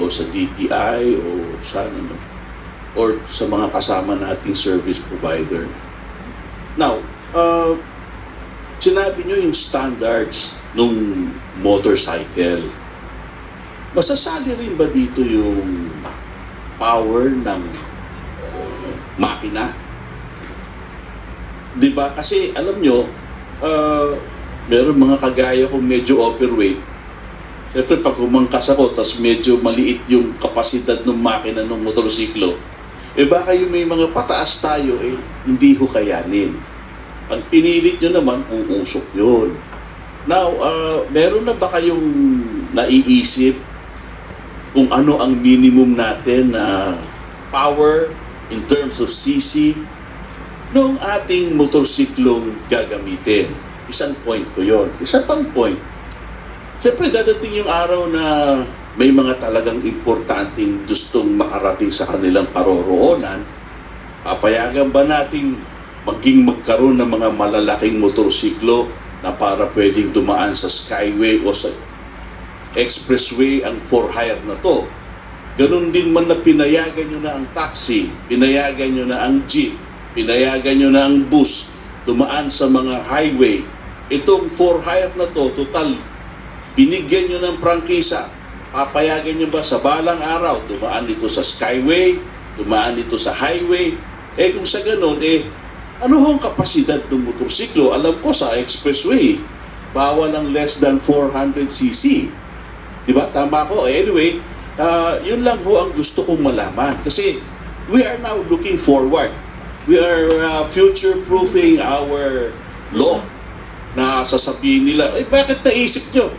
o sa DTI o sa ano, or sa mga kasama nating service provider. Now, sinabi nyo yung standards nung motorcycle. Masasali rin ba dito yung power ng makina? Diba? Kasi alam nyo, meron mga kagaya kong medyo overweight. Siyempre pag humangkas ako, tas medyo maliit yung kapasidad ng makina ng motorsiklo, baka yung may mga pataas tayo, hindi ho kayanin. Pag pinilit nyo naman, uusok yun. Now, meron na ba kayong naiisip kung ano ang minimum natin na power in terms of CC noong ating motorsiklong gagamitin? Isang point ko yon. Isa pang point. Siyempre, dadating yung araw na may mga talagang importanteng gustong makarating sa kanilang paroroonan. Papayagan ba nating magkaroon ng mga malalaking motorsiklo na para pwedeng dumaan sa skyway o sa expressway ang for hire na to? Ganun din man na pinayagan nyo na ang taxi, pinayagan nyo na ang jeep, pinayagan nyo na ang bus dumaan sa mga highway. Itong for hire na to, total, binigyan nyo ng prangkisa. Papayagan nyo ba sa balang araw dumaan dito sa skyway, dumaan dito sa highway? Kung sa ganun, ano hong kapasidad ng motorsiklo? Alam ko sa expressway, bawal ang less than 400cc. Diba? Tama ko. Anyway, yun lang ho ang gusto kong malaman. Kasi we are now looking forward. We are future-proofing our law na sasabihin nila, bakit naisip nyo?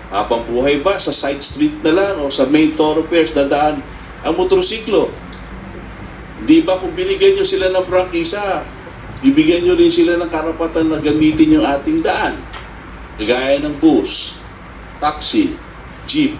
Habang buhay ba sa side street na lang o sa main thoroughfares dadaan ang motorsiklo? Hindi ba kung binigyan nyo sila ng prangkisa, bibigyan nyo rin sila ng karapatan na gamitin yung ating daan? Kagaya ng bus, taxi, jeep,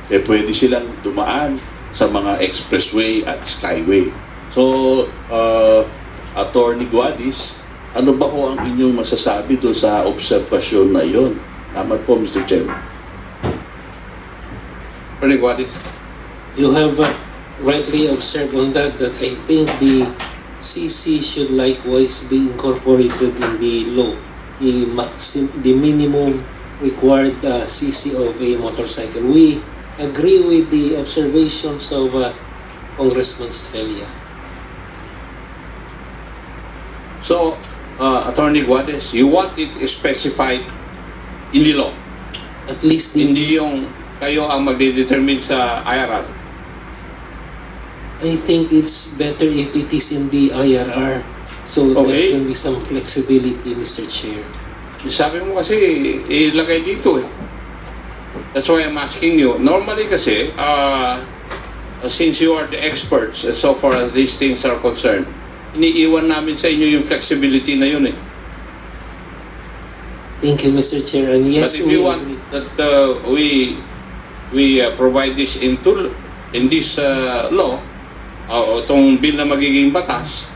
pwede silang dumaan sa mga expressway at skyway. So, Attorney Guadis, ano ba ho ang inyong masasabi doon sa obserbasyon na iyon? Tama po, Mr. Chairman. Attorney Guadis. You have rightly observed on that I think the CC should likewise be incorporated in the law. The minimum required CC of a motorcycle. We agree with the observations of Congressman Estrella. So, Attorney Guadis, you want it specified in the law? At least Hindi yung kayo ang magdedetermine sa IRR. I think it's better if it is in the IRR, so there can be some flexibility, Mr. Chair. Sabi mo kasi, ilagay dito eh. That's why I'm asking you. Normally kasi, since you are the experts as so far as these things are concerned, iniiwan namin sa inyo yung flexibility na yun eh. Thank you, Mr. Chair. And yes, but if you want that we provide this in this law, itong bill na magiging batas,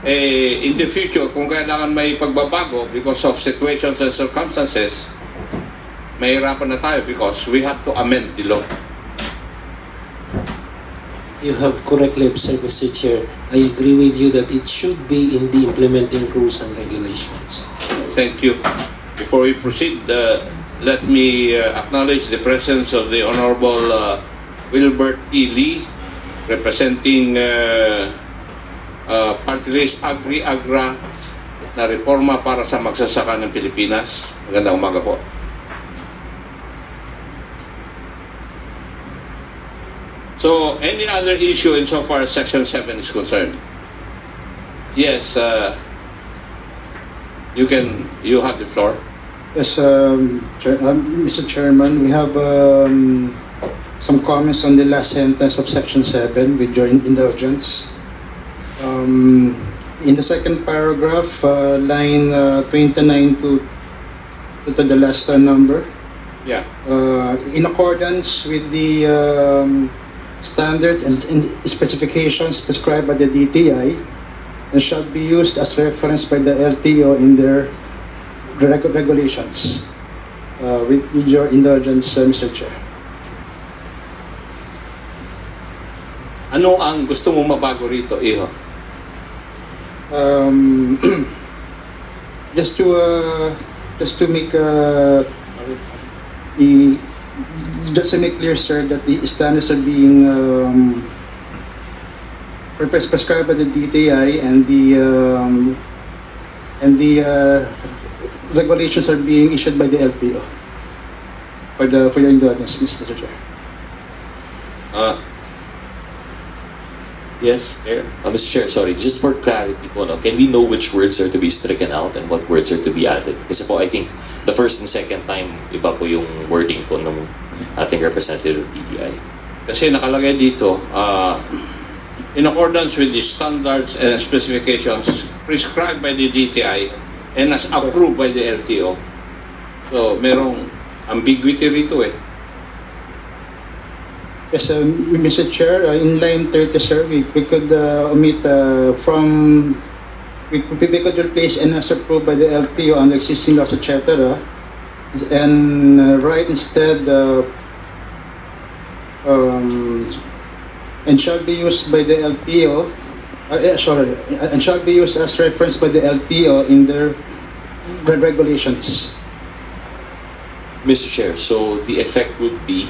in the future, kung kailangan may pagbabago because of situations and circumstances, mahirapan na tayo because we have to amend the law. You have correctly observed, Mr. Chair. I agree with you that it should be in the implementing rules and regulations. Thank you. Before we proceed, let me acknowledge the presence of the Honorable Wilbert E. Lee, representing Party List Agri-Agra na reforma para sa magsasaka ng Pilipinas. Magandang umaga po. So, any other issue insofar as Section 7 is concerned? Yes, you have the floor. Yes, Mr. Chairman, we have some comments on the last sentence of Section 7 with your indulgence. In the second paragraph, line 29 to the last number, Yeah. in accordance with the standards and specifications prescribed by the DTI and shall be used as reference by the LTO in their regulations. With your indulgence, Mr. Chair. Ano ang gusto mong mabago rito, Iho? Just to make just to make clear, sir, that the standards are being prescribed by the DTI, and the regulations are being issued by the LTO. For your indulgence, Mr. Chair. Yes, Chair. Mr. Chair, sorry, just for clarity po, no, can we know which words are to be stricken out and what words are to be added? Kasi po, I think the first and second time, iba po yung wording po ng ating representative of DTI. Kasi nakalagay dito, in accordance with the standards and specifications prescribed by the DTI and as approved by the LTO. So, merong ambiguity rito eh. Yes, Mr. Chair, in line 30, sir, we could omit we could replace and as approved by the LTO under existing laws, etc. And write instead and shall be used by the LTO, and shall be used as reference by the LTO in their regulations. Mr. Chair, so the effect would be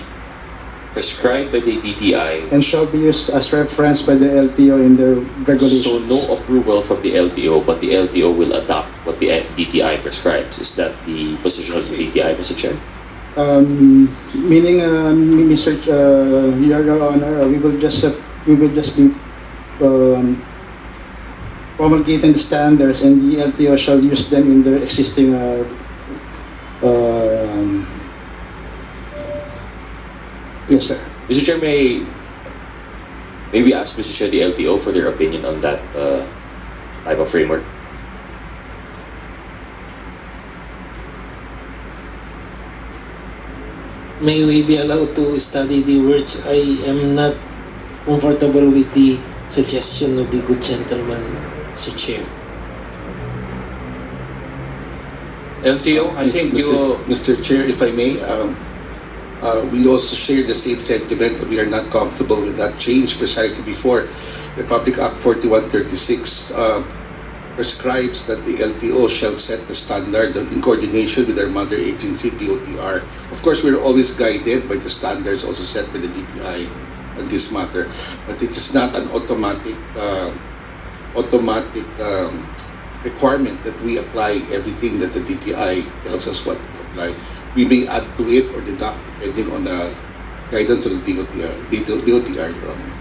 prescribed by the DTI, And shall be used as reference by the LTO in their so regulations. no approval from the LTO, but the LTO will adopt what the DTI prescribes. Is that the position of the DTI, Mr. Chair? Meaning, Mr. Your Honor, we will just be promulgating the standards, and the LTO shall use them in their existing yes, sir. Mr. Chair, may we ask Mr. Chair the LTO for their opinion on that type of framework? May we be allowed to study the words? I am not comfortable with the suggestion of the good gentleman, Mr. Chair. LTO, I think Mr. Chair, if I may, we also share the same sentiment that we are not comfortable with that change precisely before Republic Act 4136 prescribes that the LTO shall set the standard in coordination with our mother agency, TUTR. Of course, we're always guided by the standards also set by the DTI on this matter, but it is not an automatic requirement that we apply everything that the DTI tells us what to apply. We may add to it or deduct depending on the guidance of the DOTR, Your Honor.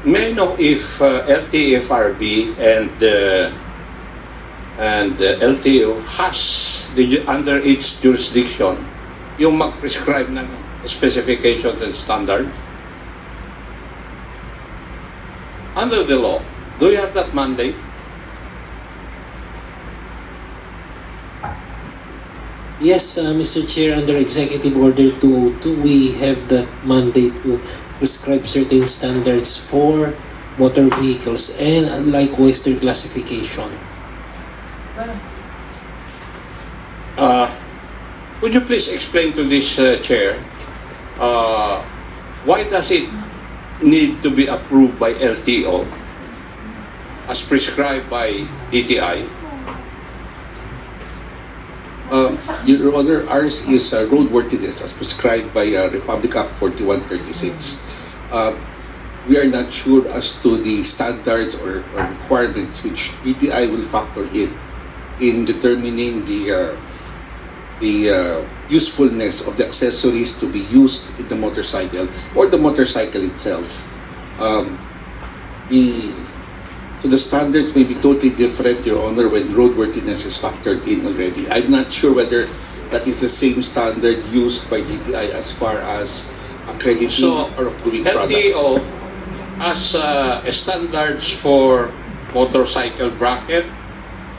may I know if LTFRB and LTO has under its jurisdiction yung mag-prescribe ng specifications and standards? Under the law, do you have that mandate? Yes, Mr. Chair, under Executive Order 202, we have that mandate to prescribe certain standards for motor vehicles and likewise their classification. Would you please explain to this chair why does it need to be approved by LTO as prescribed by DTI? Your Honor, ours is roadworthiness as prescribed by Republic Act 4136. We are not sure as to the standards or requirements which DTI will factor in determining the usefulness of the accessories to be used in the motorcycle or the motorcycle itself. So the standards may be totally different, Your Honor, when roadworthiness is factored in already. I'm not sure whether that is the same standard used by DTI as far as accrediting or approving products. LTO has standards for motorcycle bracket,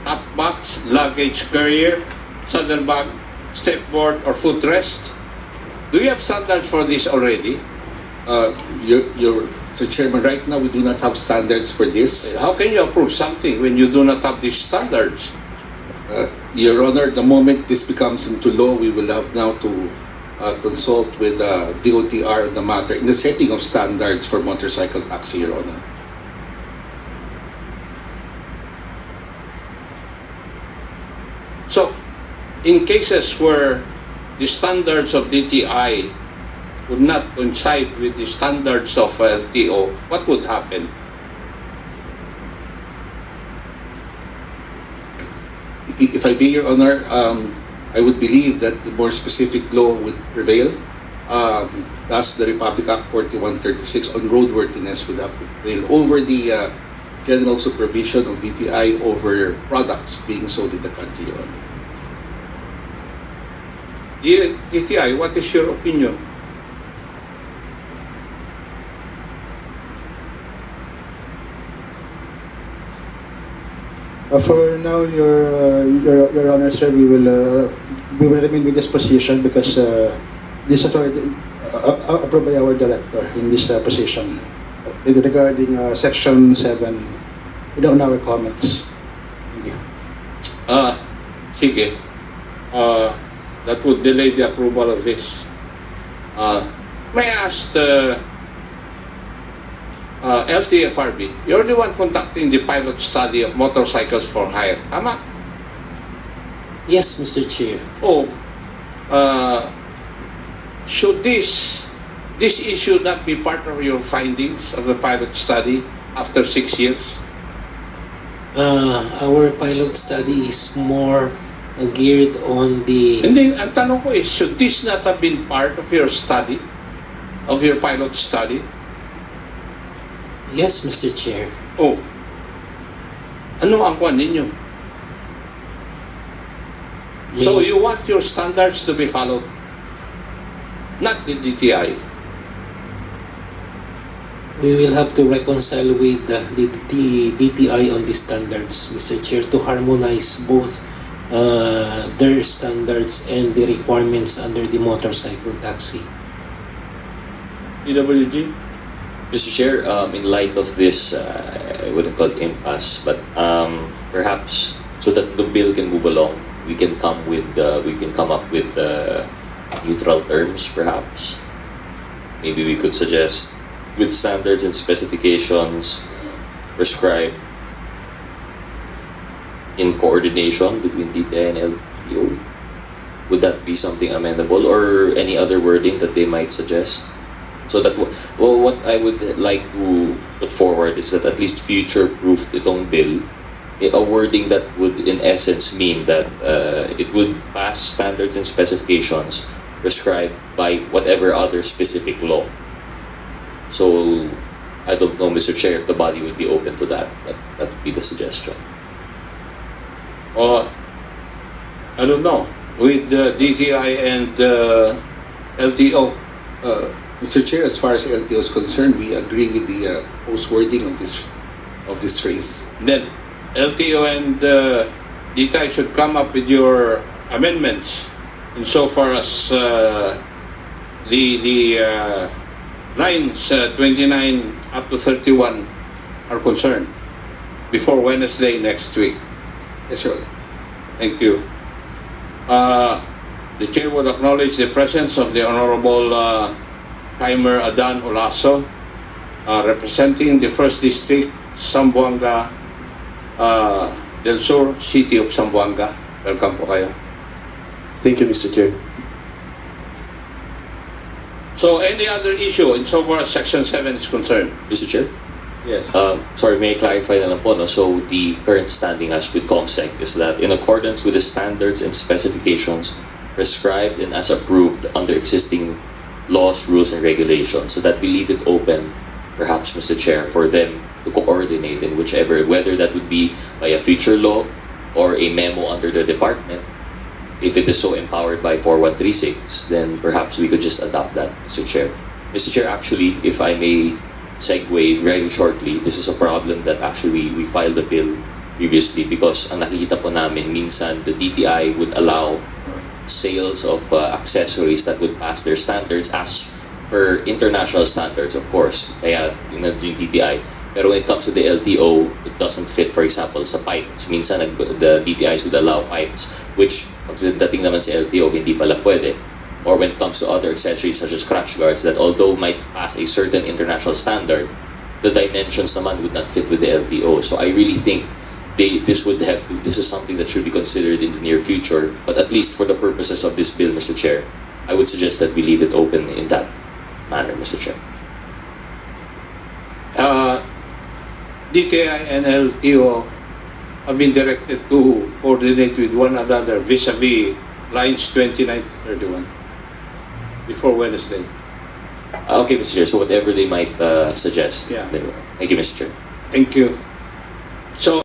top box, luggage carrier, saddlebag, stepboard, or footrest. Do you have standards for this already? So Chairman, right now we do not have standards for this. How can you approve something when you do not have these standards? Your Honor, the moment this becomes into law, we will have now to consult with DOTR on the matter in the setting of standards for motorcycle taxi, Your Honor. So, in cases where the standards of DTI would not coincide with the standards of LTO, what would happen? If I may, Your Honor, I would believe that the more specific law would prevail. Thus, the Republic Act 4136 on roadworthiness would have to prevail over the general supervision of DTI over products being sold in the country, Your Honor. DTI, what is your opinion? For now, Your Honor, sir, we will remain with this position because this authority approved by our director in this position regarding Section 7. We don't know our comments. Thank you. Sige. That would delay the approval of this. May I ask the LTFRB, you're the one conducting the pilot study of motorcycles for hire, tama? Yes, Mr. Chair. Oh, should this issue not be part of your findings of the pilot study after 6 years? Our pilot study is more geared on the... And then, ang tanong ko is, should this not have been part of your study, of your pilot study? Yes, Mr. Chair. Oh, ano ang kwan ninyo? So you want your standards to be followed, not the DTI. We will have to reconcile with the DTI on the standards, Mr. Chair, to harmonize both their standards and the requirements under the motorcycle taxi. DWG? Mr. Chair, in light of this, I wouldn't call it impasse, but perhaps so that the bill can move along, we can come up with neutral terms, perhaps. Maybe we could suggest with standards and specifications prescribed in coordination between DTI and LTO. Would that be something amendable, or any other wording that they might suggest? So that, well, what I would like to put forward is that at least future-proofed itong bill, a wording that would in essence mean that it would pass standards and specifications prescribed by whatever other specific law. So I don't know, Mr. Chair, if the body would be open to that, but that would be the suggestion. I don't know, with DTI and LTO. Mr. Chair, as far as LTO is concerned, we agree with the post wording of this phrase. Then LTO and DTI should come up with your amendments insofar as the lines 29 up to 31 are concerned before Wednesday next week. Yes, sir. Thank you. The Chair would acknowledge the presence of the Honorable Timer Adan Olaso, representing the 1st District, Zamboanga del Sur, City of Zamboanga. Welcome po kayo. Thank you, Mr. Chair. So, any other issue insofar as Section 7 is concerned? Mr. Chair? Yes. Sorry, may I clarify na lang po, no? So the current standing as with COMSEC is that in accordance with the standards and specifications prescribed and as approved under existing laws, rules, and regulations, so that we leave it open, perhaps, Mr. Chair, for them to coordinate in whichever, whether that would be by a future law or a memo under the department. If it is so empowered by 4136, then perhaps we could just adopt that, Mr. Chair. Mr. Chair, actually, if I may segue very shortly, this is a problem that actually we filed a bill previously because ang nakikita po namin, minsan the DTI would allow sales of accessories that would pass their standards as per international standards, of course, kaya yung DTI. Pero when it comes to the LTO, it doesn't fit, for example, sa pipes. Minsan the DTIs would allow pipes, which pagdating naman sa LTO, hindi pala pwede. or when it comes to other accessories such as crash guards, that although might pass a certain international standard, the dimensions naman would not fit with the LTO. So I really think this is something that should be considered in the near future. But at least for the purposes of this bill, Mr. Chair, I would suggest that we leave it open in that manner, Mr. Chair. DTI and LTO have been directed to coordinate with one another vis-a-vis lines 29 to 31 before Wednesday. Okay, Mr. Chair. So whatever they might suggest. Yeah. Thank you, Mr. Chair. Thank you. So